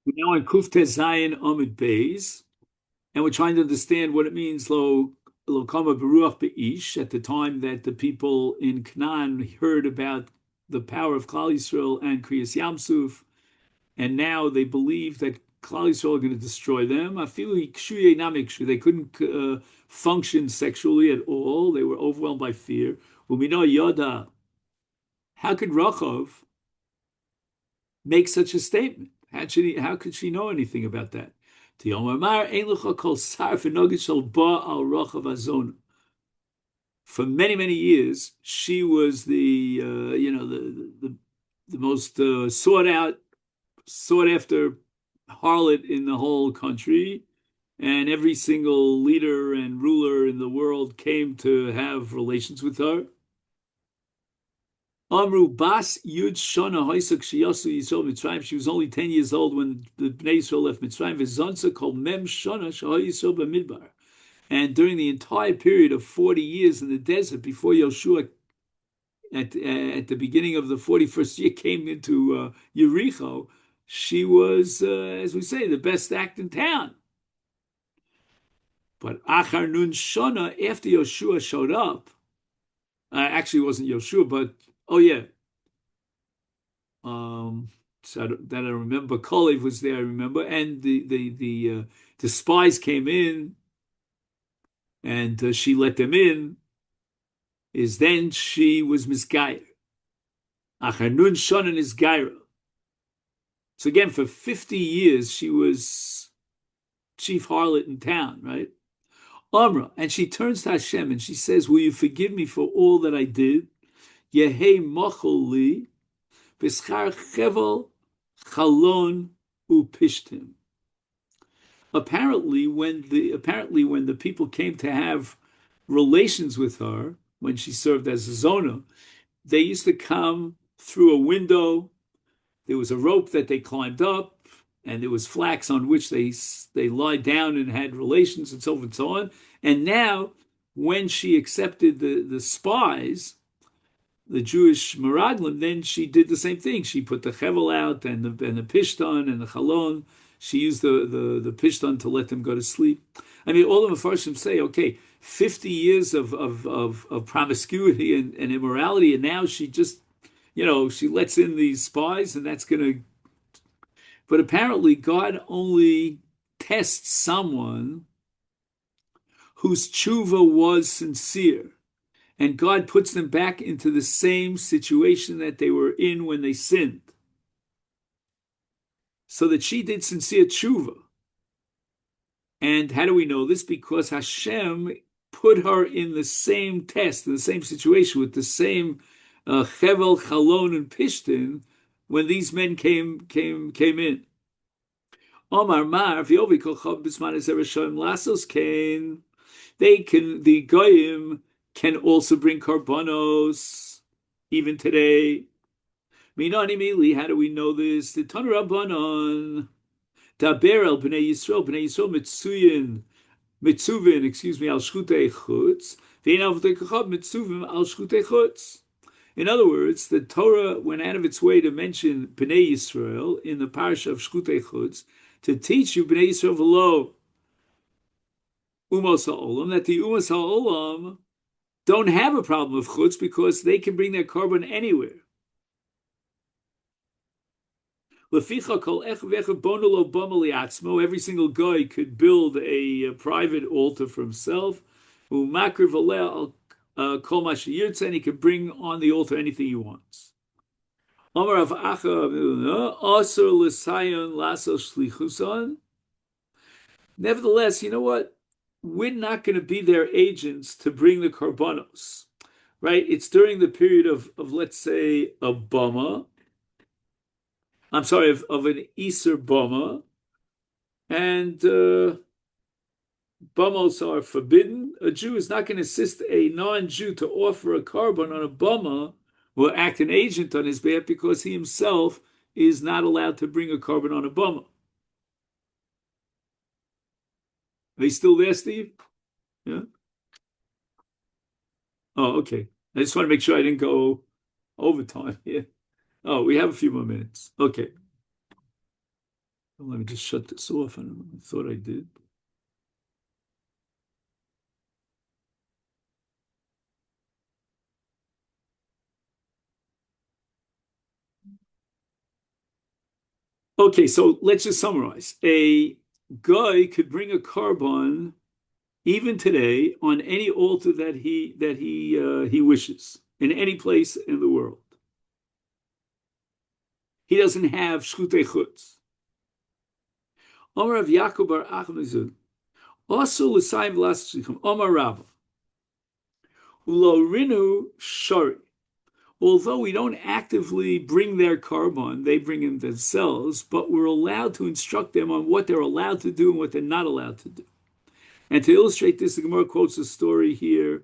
We're now in Kuf Tezayin Amid Beis, and we're trying to understand what it means lo kama beruach beish at the time that the people in Canaan heard about the power of Klal Yisrael and Kriyas Yamsuf, and now they believe that Klal Yisrael are going to destroy them. I feel they couldn't function sexually at all. They were overwhelmed by fear. When we know Yoda, how could Rachov make such a statement? How could she know anything about that? For many, many years, she was the most sought after harlot in the whole country, and every single leader and ruler in the world came to have relations with her. Amru Bas Yud Shana Hoisak Shiyasu Yisrael Mitzrayim. She was only 10 years old when the Bnei Yisrael left Mitzrayim. V'zonsa called Mem Shana Shahai Yisrael B'Midbar. And during the entire period of 40 years in the desert before Yoshua, at the beginning of the 41st year, came into Yericho, she was, as we say, the best act in town. But Achar Nun Shana, after Yoshua showed up, actually it wasn't Yoshua, but oh yeah, so that I remember. Kolev was there, I remember, and the spies came in, and she let them in. Is then she was misgayer. Achanun shonen is gaira. So again, for 50 years she was chief harlot in town, right? Amra, and she turns to Hashem and she says, "Will you forgive me for all that I did? Yehei machol li v'schar chevel chalon upishtim." Apparently when the people came to have relations with her when she served as a zona, they used to come through a window. There was a rope that they climbed up, and there was flax on which they lied down and had relations, and so forth and so on. And now, when she accepted the spies, the Jewish Meraglim, then she did the same thing. She put the chevel out and the pishtan and the chalon. She used the pishtan to let them go to sleep. I mean, all the Mefarshim say, okay, 50 years of promiscuity and immorality, and now she just, she lets in these spies, and that's going to. But apparently, God only tests someone whose tshuva was sincere, and God puts them back into the same situation that they were in when they sinned. So that she did sincere tshuva. And how do we know this? Because Hashem put her in the same test, in the same situation, with the same chevel, chalon, and pishtin when these men came in. Omar Mar, V'yovi kol chav b'zman ezer Hashem lasos kain. The goyim can also bring karbanos, even today. Minani mili, how do we know this? The Tanu Rabbanon, Daber el Bnei Yisrael mitzuvin, al shchutei chutz, ve'in avdei kachab mitzuvin al shchutei chutz. In other words, the Torah went out of its way to mention Bnei Yisrael in the parsha of Shchutei Chutz to teach you Bnei Yisrael v'lo umos ha'olam, that the umos ha'olam don't have a problem of chutz because they can bring their korban anywhere. Every single guy could build a private altar for himself. And he could bring on the altar anything he wants. Nevertheless, you know what? We're not going to be their agents to bring the korbanos, right? It's during the period of let's say, a bama. I'm sorry, of an Easter bama, and bamos are forbidden. A Jew is not going to assist a non-Jew to offer a korban on a bama or act an agent on his behalf because he himself is not allowed to bring a korban on a bama. Are they still there, Steve? Yeah. Oh, okay. I just want to make sure I didn't go overtime here. Oh, we have a few more minutes. Okay. Let me just shut this off. I thought I did. Okay, so let's just summarize. A guy could bring a carbon even today on any altar that he wishes in any place in the world. He doesn't have shchutei chutz. Omar of Yaakov bar Achmezud. Also l'sayim v'laschichim. Omar Rav. Ulo rinu shari. Although we don't actively bring their carbon, they bring in themselves, but we're allowed to instruct them on what they're allowed to do and what they're not allowed to do. And to illustrate this, the Gemara quotes a story here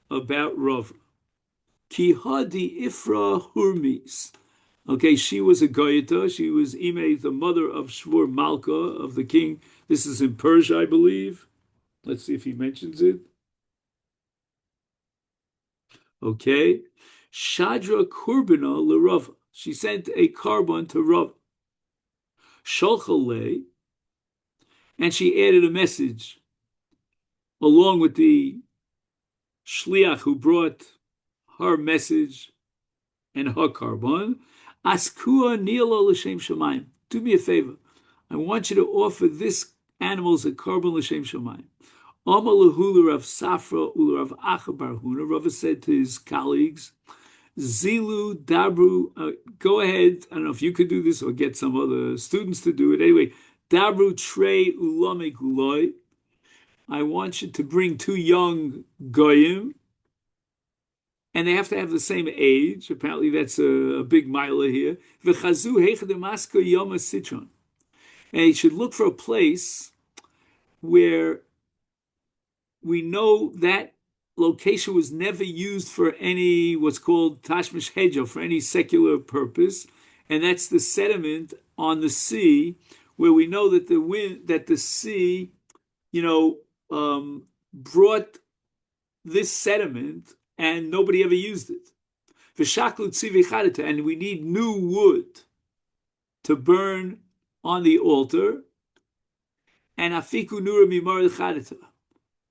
about Rav. Ki hadi ifra hurmis. Okay, she was a Goyita. She was Ime, the mother of Shvur Malka, of the king. This is in Persia, I believe. Let's see if he mentions it. Okay. Shadra Kurbana L'Rava. She sent a carbon to Rav. Sholchale, and she added a message along with the shliach who brought her message and her carbon. Askua nilo l'shem shamayim. Do me a favor. I want you to offer this animal as a carbon l'shem shamayim. Amar lehu l'Rav Safra u'Rav Acha bar Huna. Rav said to his colleagues, Zilu Dabru, go ahead. I don't know if you could do this or get some other students to do it. Anyway, Dabru Trey Ulame Guloi. I want you to bring two young Goyim, and they have to have the same age. Apparently, that's a big mila here. V'chazu heichademaska yoma citron. And you should look for a place where we know that location was never used for any what's called tashmish hejo, for any secular purpose, and that's the sediment on the sea, where we know that the sea, brought this sediment, and nobody ever used it. And we need new wood to burn on the altar, and afiku nura mimar chadita.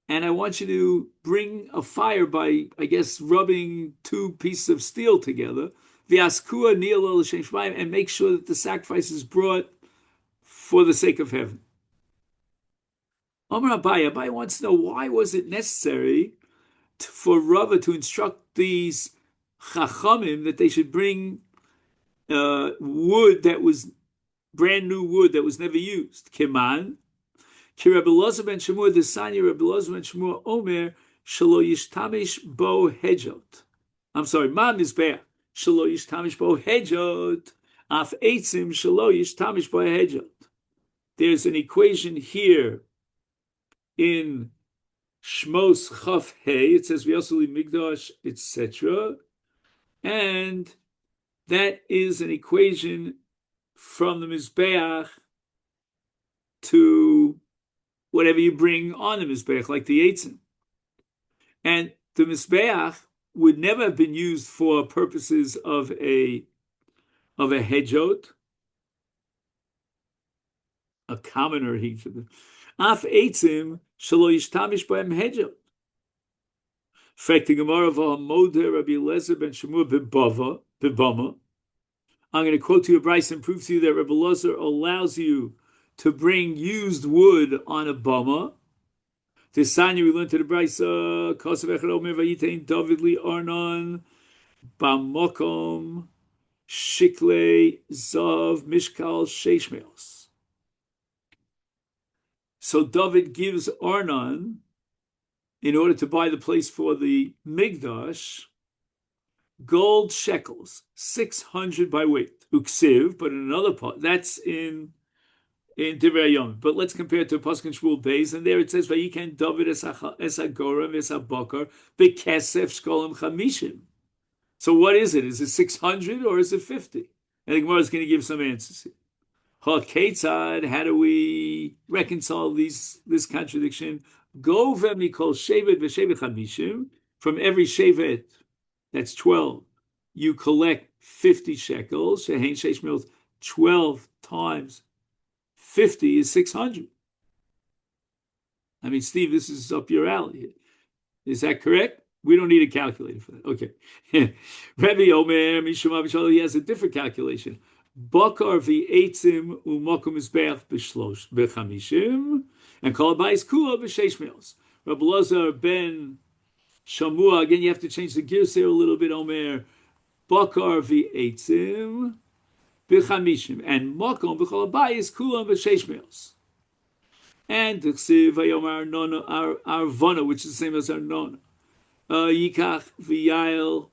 And I want you to bring a fire by, I guess, rubbing two pieces of steel together. And make sure that the sacrifice is brought for the sake of heaven. Omar Abai wants to know, why was it necessary for Rava to instruct these chachamim that they should bring wood that was brand new wood that was never used? Keman. Ki Rabbi Elazar ben Shemua Desanya, Rabbi Elazar ben Shemua Omer, Shelo Yishtamish Bo Hejot. I'm sorry, Ma Mizbeach, Shelo Yishtamish Bo Hejot, Af Eitzim Shelo Yishtamish Bo Hejot. There's an equation here in Shmos Chaf Hey. It says V'yoseli Migdash, etc. And that is an equation from the Mizbeach to whatever you bring on the Mizbeach, like the Eitzim. And the Mizbeach would never have been used for purposes of a hedjot, a commoner heat. Af Eitzim shelo yishtamish b'hem hedjot. Fact the Gemara v'hamodeh Rabbi Elazar ben Shemua b'bama. I'm going to quote to you a Bryce and prove to you that Rabbi Elazar allows you to bring used wood on a bama. Tisanya, we learned to the Brisa, Kosev Echad Omer Vayitain David Li Arnon Bamokom Shikle Zav Mishkal Sheshmeos. So David gives Arnon, in order to buy the place for the Migdash, gold shekels, 600 by weight. Uksiv, but in another part, that's in Divrei Yomi. But let's compare it to Pasuk in Shmuel Beis, and there it says, "Vayiken David es hagorem es habakar bekesef shkolim chamishim." So what is it? Is it 600 or is it 50? And the Gemara is going to give some answers here. Ha ketzad, how do we reconcile this contradiction? Go v'mikol shevet v'shevet chamishim, from every shevet, that's 12, you collect 50 shekels. Shehein sheish mils, 12 times 50 is 600. I mean, Steve, this is up your alley. Is that correct? We don't need a calculator for that. Okay. Rabbi Omer, Mishum Avishal, he has a different calculation. Bakar v'etzim u'mokum izbeach b'chamishim, and kol habayis kula b'sheish meals. Rabbi Lazar ben Shamua, again, you have to change the gears here a little bit, Omer. Bakar v'etzim b'chamishim, and mokum b'chol habayis kula b'sheish meals. And the Ksiv Vayomar Nona Arvona, which is the same as our Nona. Yikach V'Yael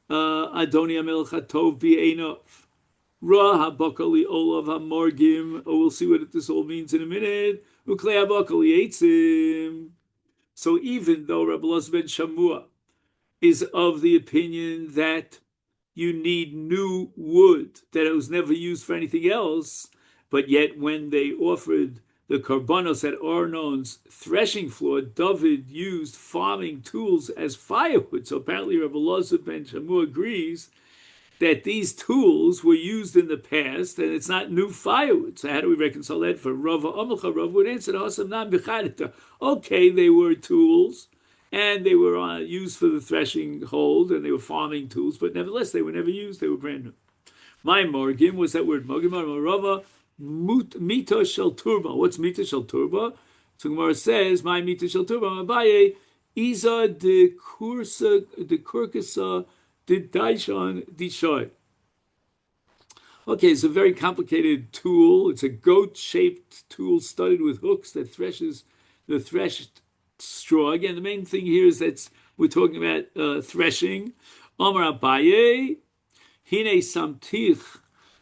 Adoni Amelech Hatov B'Einov. Ra HaBakali Olav HaMorgim. Oh, we'll see what this all means in a minute. Uklei HaBakali Eitzim. So even though Rabbi Elazar ben Shamua is of the opinion that you need new wood, that it was never used for anything else, but yet when they offered the Karbanos at Arnon's threshing floor, David used farming tools as firewood. So apparently Rabbi Elazar ben Shamua agrees that these tools were used in the past and it's not new firewood. So how do we reconcile that? For Rava Amalcha, Rava would answer, okay, they were tools and they were used for the threshing hold and they were farming tools, but nevertheless they were never used, they were brand new. My morgim, what's that word? Morgim, Rava, Mita shel turba. What's mita shel turba? So Gemara says, "My mita shel turba." Abaye, Iza de kurkasa de daishon dishoy. Okay, it's a very complicated tool. It's a goat-shaped tool studded with hooks that threshes the threshed straw. Again, the main thing here is that we're talking about threshing. Amar Abaye, hine samtich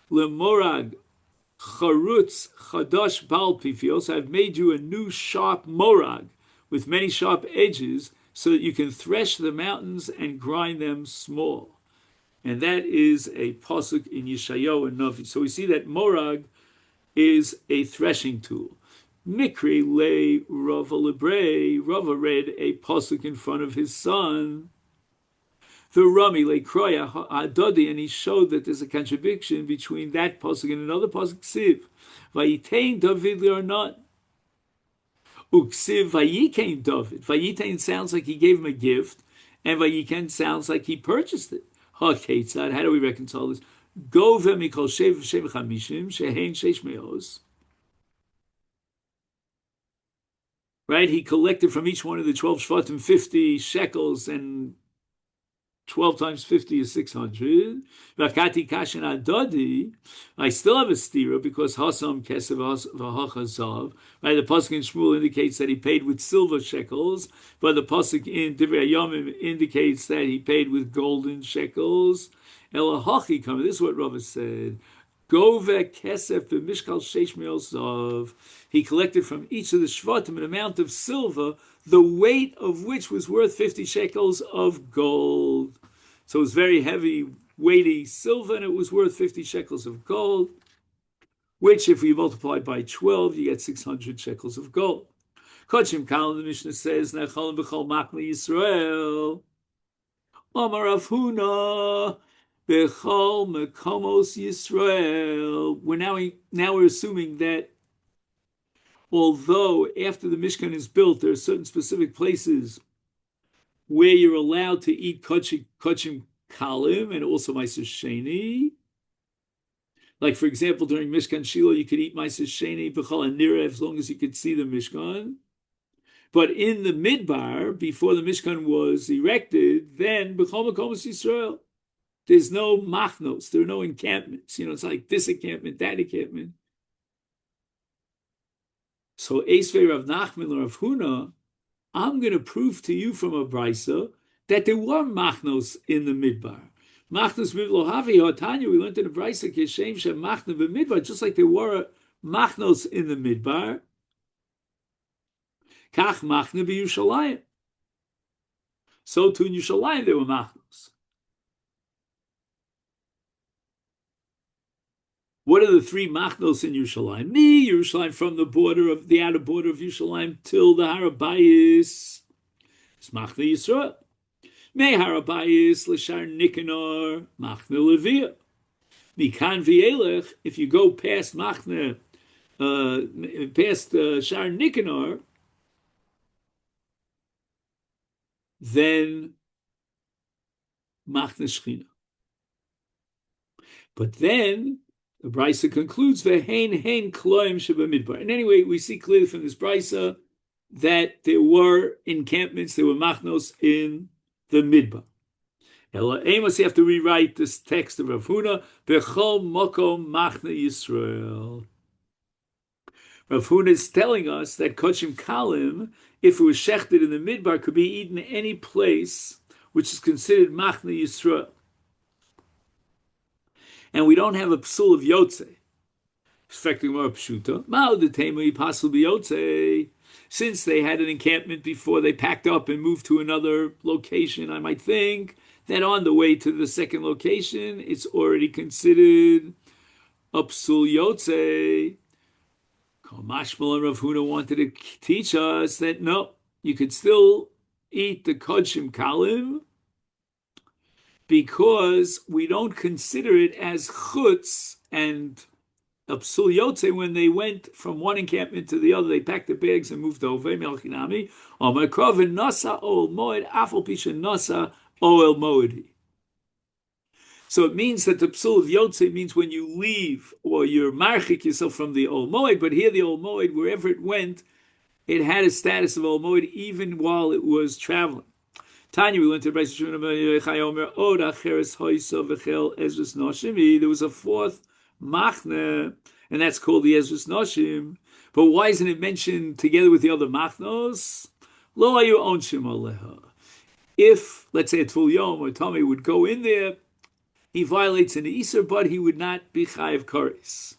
lemorag. Charutz Chadash Bal Pifios, I've made you a new sharp morag with many sharp edges so that you can thresh the mountains and grind them small. And that is a pasuk in Yeshayahu and Navi. So we see that morag is a threshing tool. Mikri le Rava Lebre, Rava read a pasuk in front of his son. The Rami le Kroya Adodi, and he showed that there's a contradiction between that pasuk and another pasuk. Ksiv Vayitain David or not. Uksiv Vayikain David. Vayitain sounds like he gave him a gift, and Vayikan sounds like he purchased it. HaKetzad, how do we reconcile this? Go v'mikol shev chamishim shehein sheish meos. Right, he collected from each one of the 12 shvatim 50 shekels, and 12 times 50 is 600. Vakati kashin adodi. I still have a stira because hasam kesev v'hachazav. Right, the pasuk in Shmuel indicates that he paid with silver shekels, but the pasuk in Divrei Yomim indicates that he paid with golden shekels. Elahachi come. This is what Rava said. Gove kesef v'mishkal sheish me'osav. He collected from each of the shvatim an amount of silver, the weight of which was worth 50 shekels of gold. So it was very heavy, weighty silver, and it was worth 50 shekels of gold, which if we multiply by 12, you get 600 shekels of gold. Kochim Kal, the Mishnah says, Nechalim b'chol makli Yisrael. Omar Rav Huna, b'chol mekomos Yisrael. We're assuming that although after the Mishkan is built, there are certain specific places where you're allowed to eat kochim kalim and also ma'aser sheni. Like, for example, during Mishkan Shiloh, you could eat ma'aser sheni b'chol anira as long as you could see the Mishkan. But in the Midbar, before the Mishkan was erected, then b'chol mekomos Yisrael, there's no machnos, there are no encampments. It's like this encampment, that encampment. So Esvei Rav Nachman or Rav Huna, I'm going to prove to you from a brisa that there were machnos in the Midbar. Machnos mivlohavi ha'tanya, we learned in the brisa keshem shem machna b'midbar, just like there were machnos in the Midbar. Kach machna b'Yushalayim. So too in Yushalayim there were machnos. What are the three machnos in Yerushalayim? Yerushalayim from the outer border of Yerushalayim till the Harabayis. It's Machna Yisrael. Me Harabayis l'shar Nikanor Machna Levia. Mikan v'elech. If you go past Machna past Shar Nicanor, then Machne Shechina. But then the Brisa concludes Ve'hein hein kloim shebamidbar. And anyway, we see clearly from this Brisa that there were encampments, there were machnos in the Midbar. Amos, you have to rewrite this text of Rav Huna, Bechol Mokom Machne Yisrael. Rav Huna is telling us that Kochim Kalim, if it was shechted in the Midbar, could be eaten any place which is considered Machne Yisrael. And we don't have a psul of Yotze. Affecting more pshuta. Ma'odetemu pasul b'Yotze. Since they had an encampment before they packed up and moved to another location, I might think that on the way to the second location, it's already considered a psul Yotze. Mashmal and Rav Huna wanted to teach us that no, you could still eat the Kodshim Kalim because we don't consider it as chutz and a psul yotze when they went from one encampment to the other. They packed the bags and moved over. Melchinami, Omakrov and Nasa Oel Moed Afal Pisha Nasa Oel Moedi. So it means that the psul of yotze means when you leave or you're marchik yourself from the Oel Moed. But here the Oel Moed, wherever it went, it had a status of Oel Moed even while it was traveling. Tanya, we went to the Brisa there was a fourth machne, and that's called the Ezras Noshim. But why isn't it mentioned together with the other machnos? Lo ayu onshim aleha. If, let's say, a Tul Yom or Tommy would go in there, he violates an Iser, but he would not be chayiv kares.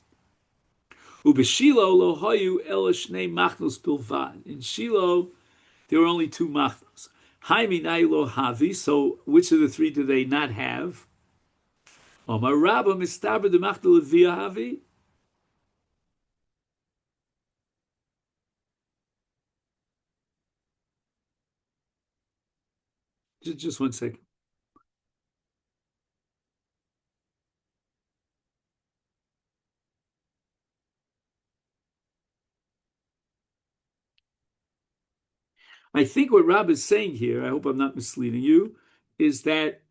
Ubeshilo lo hayu ela shnei machnos bilvad. In Shiloh, there were only two machnos. Haiminai lo havi. So, which of the three do they not have? Omar Rabba mistaber de machna levia havi. Just 1 second. I think what Rab is saying here, I hope I'm not misleading you, is that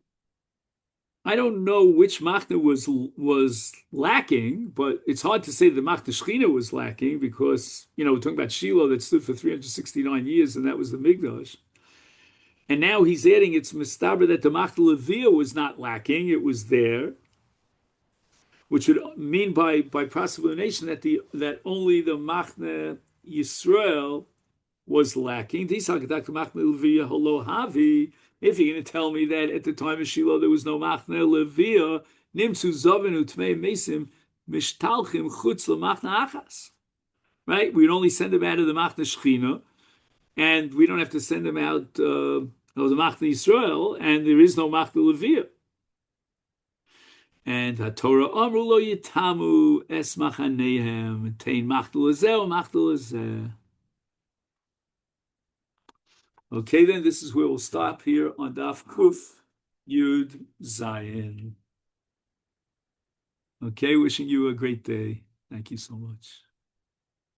I don't know which machna was lacking, but it's hard to say the machna Shechina was lacking because, we're talking about Shiloh that stood for 369 years, and that was the Migdash. And now he's adding it's mistaber that the machna Levia was not lacking, it was there, which would mean by proselytization that only the machna Yisrael was lacking. If you're going to tell me that at the time of Shiloh there was no machne levia, nimtzu zavenu tmei mesim mishtalchim chutz lemachna achas. Right? We'd only send them out of the machne Shechina, and we don't have to send them out of the machne Yisrael, and there is no machne levia. And Torah amru lo yitamu es machanehem tein machne lezeh or machne lezeh. Okay, then this is where we'll stop here on Daf Kuf Yud Zayin. Okay, wishing you a great day. Thank you so much.